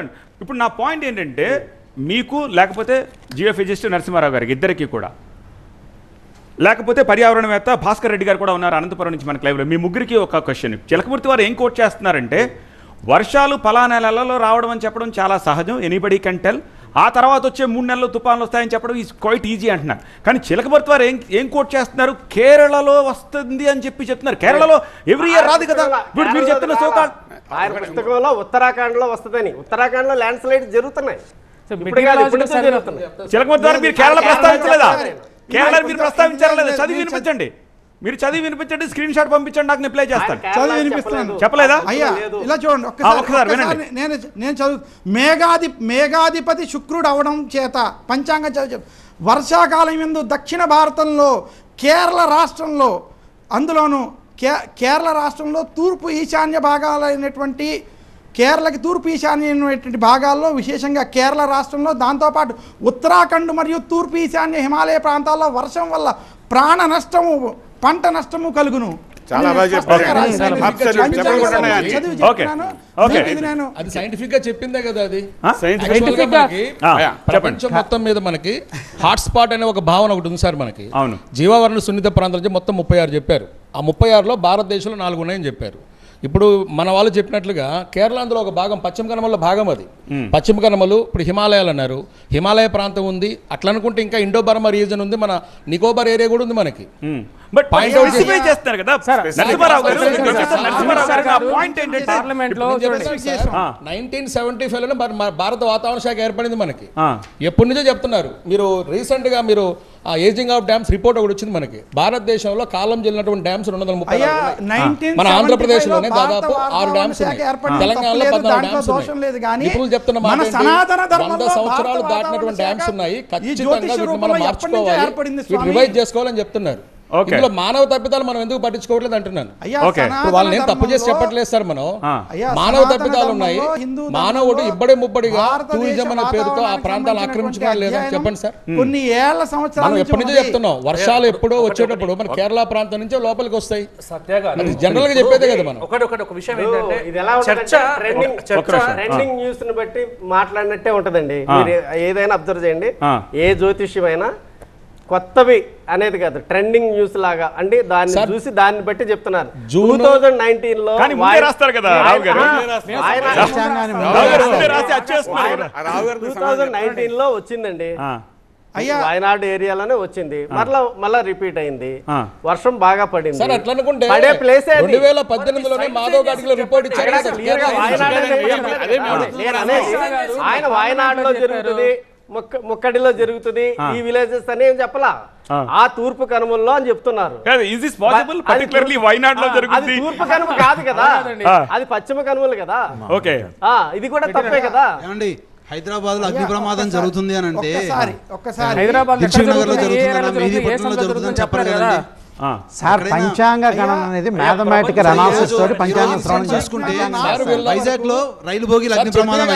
ఇప్పుడు నా పాయింట్ ఏంటంటే మీకు లేకపోతే జియో ఫిజిస్ట్ నరసింహారావు గారికి ఇద్దరికి కూడా లేకపోతే పర్యావరణవేత్త భాస్కర్ రెడ్డి గారు కూడా ఉన్నారు అనంతపురం నుంచి మన లైవ్లో మీ ముగ్గురికి ఒక క్వశ్చన్ చిలకమూర్తి వారు ఏం కోట్ చేస్తున్నారంటే వర్షాలు పలానా నెలలలో రావడం అని చెప్పడం చాలా సహజం ఎనీబడీ కెన్ టెల్ ఆ తర్వాత వచ్చే 3 నెలలు తుఫాన్లు వస్తాయని చెప్పడం ఈజ్ క్వైట్ ఈజీ అంటున్నారు కానీ చిలకమూర్తి వారు ఏం కోట్ చేస్తున్నారు కేరళలో వస్తుంది అని చెప్తున్నారు కేరళలో ఎవ్రీ ఇయర్ రాదు కదా ఇప్పుడు మీరు చెప్తున్న సోకాల్ ఆయన పుస్తకంలో ఉత్తరాఖండ్లో వస్తుందని ఉత్తరాఖండ్లో ల్యాండ్ స్లైడ్స్ జరుగుతున్నాయి చిలకమూర్తి వారు మీరు కేరళ ప్రస్తావించలేదా కేరళ మీరు ప్రస్తావించారా లేదా చదివి వినిపించండి మీరు చదివి వినిపించండి స్క్రీన్ షాట్ పంపించండి నాకు నేను ప్లే చేస్తాను చదివి వినిపిస్తున్నాను చెప్పలేదా అయ్యా ఇలా చూడండి ఒక్కసారి నేను చదువు మేఘాధిపతి శుక్రుడు అవడం చేత పంచాంగ వర్షాకాలం యందు దక్షిణ భారతంలో కేరళ రాష్ట్రంలో అందులోను కేరళ రాష్ట్రంలో తూర్పు ఈశాన్య భాగాలైనటువంటి కేరళకి తూర్పు ఈశాన్యమైనటువంటి భాగాల్లో విశేషంగా కేరళ రాష్ట్రంలో దాంతోపాటు ఉత్తరాఖండ్ మరియు తూర్పు ఈశాన్య హిమాలయ ప్రాంతాల్లో వర్షం వల్ల ప్రాణ నష్టము పంట నష్టము కలుగును అది సైంటిఫిక్ గా చెప్పిందే కదా అది ప్రపంచం మొత్తం మీద మనకి హాట్ స్పాట్ అనే ఒక భావన ఒకటి ఉంది సార్ మనకి జీవావరణ సున్నిత ప్రాంతాలు మొత్తం 36 చెప్పారు ఆ 36లో భారతదేశంలో 4 ఉన్నాయని చెప్పారు ఇప్పుడు మన వాళ్ళు చెప్పినట్లుగా కేరళ అందులో ఒక భాగం పశ్చిమ కనుమల భాగం అది పశ్చిమ కనుమలు ఇప్పుడు హిమాలయాలు అన్నారు హిమాలయ ప్రాంతం ఉంది అట్లా అనుకుంటే ఇంకా ఇండో బర్మా రీజన్ ఉంది మన నికోబార్ ఏరియా కూడా ఉంది మనకి బట్ పాయింట్ అవుట్ చేస్తారు కదా నరసింహారావు గారు పాయింట్ ఏంటంటే 1975 లో భారత వాతావరణ శాఖ ఏర్పడింది మనకి ఎప్పటి నుంచో చెప్తున్నారు మీరు రీసెంట్ గా మీరు ఏజింగ్ ఆఫ్ డ్యామ్స్ రిపోర్ట్ ఒకటి వచ్చింది మనకి భారతదేశంలో కాలం చెల్లినటువంటి డ్యామ్స్ 230 మన ఆంధ్రప్రదేశ్ లోనే దాదాపు 6 డ్యామ్స్ తెలంగాణలో 14 డ్యామ్స్ ఇప్పుడు చెప్తున్న మాట 100 సంవత్సరాలు దాటినటువంటి డ్యామ్స్ ఉన్నాయి ఖచ్చితంగా వీటిని మనం మార్చుకోవాలి రివైజ్ చేసుకోవాలని చెప్తున్నారు ఇందులో మానవ తప్పిదాలు మనం ఎందుకు పట్టించుకోవట్లేదు అంటున్నాను వాళ్ళని ఏం తప్పు చేసి చెప్పట్లేదు సార్ మనం మానవ తప్పిదాలు ఉన్నాయి మానవుడు ఇబ్బడి ముబ్బడిగా టూరిజం అనే పేరుతో ఆ ప్రాంతాలను ఆక్రమించుకోవాలి లేదా చెప్పండి సార్ కొన్ని ఏళ్ల సంవత్సరాలు మనం ఎప్పటి నుంచో చెప్తున్నాం వర్షాలు ఎప్పుడో వచ్చేటప్పుడు మన కేరళ ప్రాంతం నుంచే లోపలికి వస్తాయి జనరల్ గా చెప్పేదే కదా మనం ఒక విషయం ఏంటంటే ఇది ఎలా ట్రెండింగ్ న్యూస్ ని బట్టి మాట్లాడినట్టే ఉంటదండి మీరు ఏదైనా అబ్జర్వ్ చేయండి ఏ జ్యోతిష్యమైనా కొత్తవి అనేది కాదు ట్రెండింగ్ న్యూస్ లాగా అంటే దాన్ని చూసి దాన్ని బట్టి చెప్తున్నారు 2019 లో 2019 లో వచ్చిందండి వయనాడు ఏరియాలోనే వచ్చింది మళ్ళా రిపీట్ అయింది వర్షం బాగా పడింది సార్ అట్లా అనుకుంటే పడే ప్లేస్ 2018 లోనే మాధవ్ గాడిలో రిపోర్ట్ ఇచ్చారు ఆయన వయనాడులో జరుగుతుంది ముక్కడిలో జరుగుతుంది ఈ విలేజెస్ అని ఏం చెప్పలా ఆ తూర్పు కనుమల్లో అని చెప్తున్నారు అది తూర్పు కనుమ కాదు కదా అది పశ్చిమ కనుమలు కదా ఇది కూడా తప్పే కదా హైదరాబాద్ లో అగ్ని ప్రమాదం జరుగుతుంది అని అంటే హైదరాబాద్ జరుగుతుందని చెప్పారు కదండి సార్ పంచాంగ గణన అనేది మ్యాథమెటికల్ అనాలిసిస్ తోటి పంచాంగం శ్రవణం చేసుకుంటే వైజాగ్ లో రైలు భోగిలు అగ్ని ప్రమాదం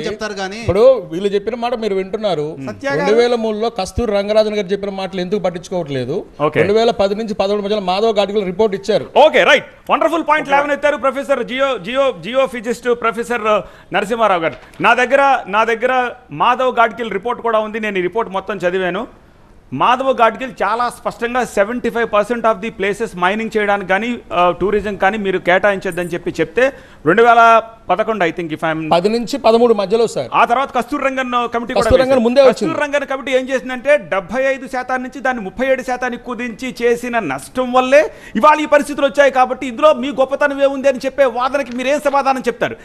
చెప్తారు కానీ ఇప్పుడు వీళ్ళు చెప్పిన మాట మీరు వింటున్నారు 2003 లో కస్తూరి రంగరాజన్ గారు చెప్పిన మాటలు ఎందుకు పట్టించుకోవట్లేదు 2010 నుంచి 11 మధ్యలో మాధవ్ గాడ్గిల్ రిపోర్ట్ ఇచ్చారు ఓకే రైట్ వండర్ఫుల్ పాయింట్ లేవనెత్తారు professor geophysicist professor Narasimharao గారు నా దగ్గర మాధవ్ గాడ్గిల్ రిపోర్ట్ కూడా ఉంది నేను ఈ రిపోర్ట్ మొత్తం చదివాను మాధవ్ గాడ్గిల్ చాలా స్పష్టంగా 75% ఆఫ్ ది ప్లేసెస్ మైనింగ్ చేయడానికి కానీ టూరిజం కానీ మీరు కేటాయించద్దని చెప్తే 2011 ఐ థింక్ 10 నుంచి 13 మధ్యలో సార్ ఆ తర్వాత కస్తూరి రంగన్ కమిటీ కస్తూరి రంగన్ కమిటీ ఏం చేసిందంటే 75% నుంచి దాన్ని 37% కుదించి చేసిన నష్టం వల్లే ఇవాళ ఈ పరిస్థితులు వచ్చాయి కాబట్టి ఇందులో మీ గొప్పతనం ఏముంది అని చెప్పే వాదనకి మీరేం సమాధానం చెప్తారు